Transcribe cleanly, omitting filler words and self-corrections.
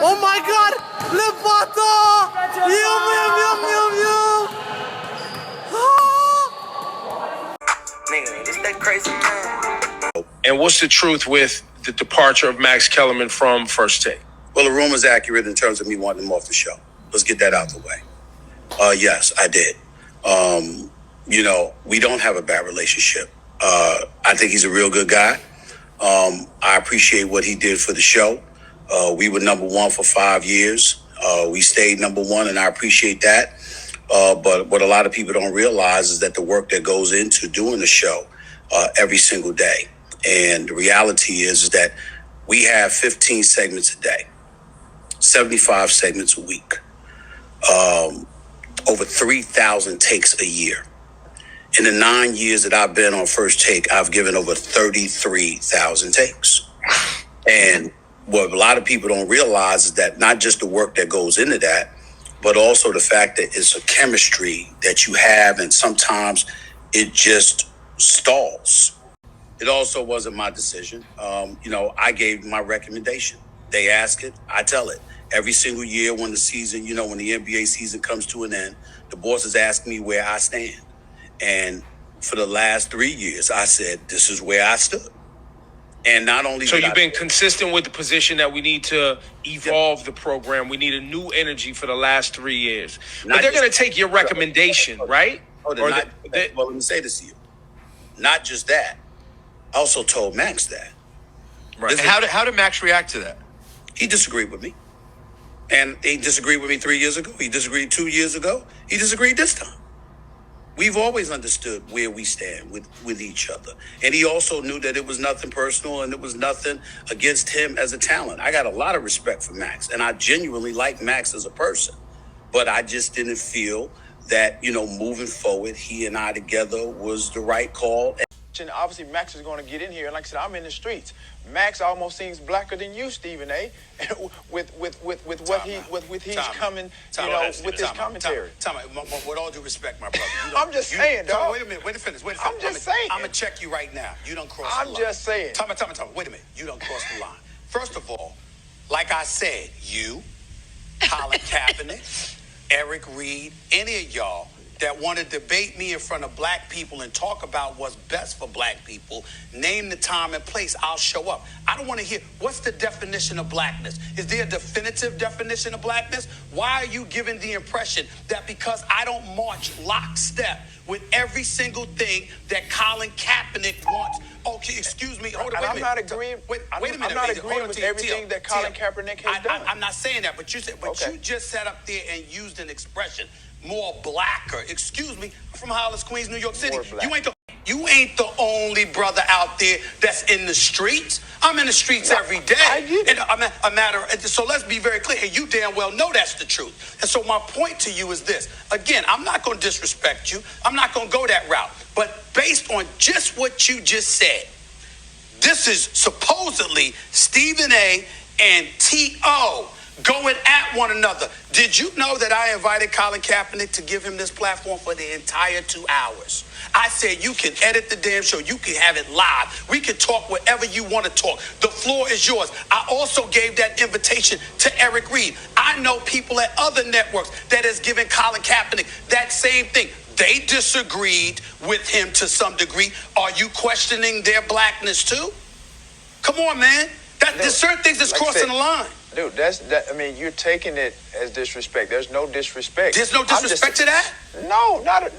Oh my God! Le Pato! Yum, yum, yum, yum, yum! Nigga, this that crazy man. And what's the truth with the departure of Max Kellerman from First Take? Well, the rumor's accurate in terms of me wanting him off the show. Let's get that out of the way. Yes, I did. We don't have a bad relationship. I think he's a real good guy. I appreciate what he did for the show. We were number one for 5 years. We stayed number one, and I appreciate that. But what a lot of people don't realize is that the work that goes into doing the show every single day. And the reality is that we have 15 segments a day, 75 segments a week, over 3,000 takes a year. In the 9 years that I've been on First Take, I've given over 33,000 takes. And what a lot of people don't realize is that not just the work that goes into that, but also the fact that it's a chemistry that you have, and sometimes it just stalls. It also wasn't my decision. I gave my recommendation. They ask it, I tell it. Every single year when the season, when the NBA season comes to an end, the bosses ask me where I stand. And for the last 3 years, I said, this is where I stood. And not only so you've been consistent with the position that we need to evolve the program. We need a new energy for the last 3 years. But they're going to take your recommendation, right? Well, let me say this to you. Not just that. I also told Max that. Right. And how did Max react to that? He disagreed with me. And he disagreed with me 3 years ago. He disagreed 2 years ago. He disagreed this time. We've always understood where we stand with each other. And he also knew that it was nothing personal and it was nothing against him as a talent. I got a lot of respect for Max, and I genuinely like Max as a person. But I just didn't feel that, moving forward, he and I together was the right call. And obviously, Max is going to get in here. And like I said, I'm in the streets. Max almost seems blacker than you, Stephen A. with what he's coming, with his commentary. With all due respect, my brother. I'm just saying, dog. Wait a minute. Wait to finish. I'm just saying. I'm going to check you right now. You don't cross the line. I'm just saying. Tell me. Wait a minute. You don't cross the line. First of all, like I said, you, Colin Kaepernick, Eric Reed, any of y'all that want to debate me in front of black people and talk about what's best for black people, name the time and place, I'll show up. I don't want to hear, what's the definition of blackness? Is there a definitive definition of blackness? Why are you giving the impression that because I don't march lockstep with every single thing that Colin Kaepernick wants? Okay, excuse me. Hold on, wait a minute. I'm not agreeing. Wait a minute. I'm not agreeing with everything that Colin Kaepernick has done. I'm not saying that, but you just sat up there and used an expression, more blacker. Excuse me, I'm from Hollis, Queens, New York City. You ain't the only brother out there that's in the streets. I'm in the streets every day. I get it. And so let's be very clear. And you damn well know that's the truth. And so my point to you is this. Again, I'm not going to disrespect you. I'm not going to go that route. But based on just what you just said, this is supposedly Stephen A. and T.O. going at one another. Did you know that I invited Colin Kaepernick to give him this platform for the entire 2 hours? I said, you can edit the damn show. You can have it live. We can talk whatever you want to talk. The floor is yours. I also gave that invitation to Eric Reed. I know people at other networks that has given Colin Kaepernick that same thing. They disagreed with him to some degree. Are you questioning their blackness too? Come on, man. There's certain things that's crossing the line. Dude, you're taking it as disrespect. There's no disrespect. There's no disrespect to that? No, not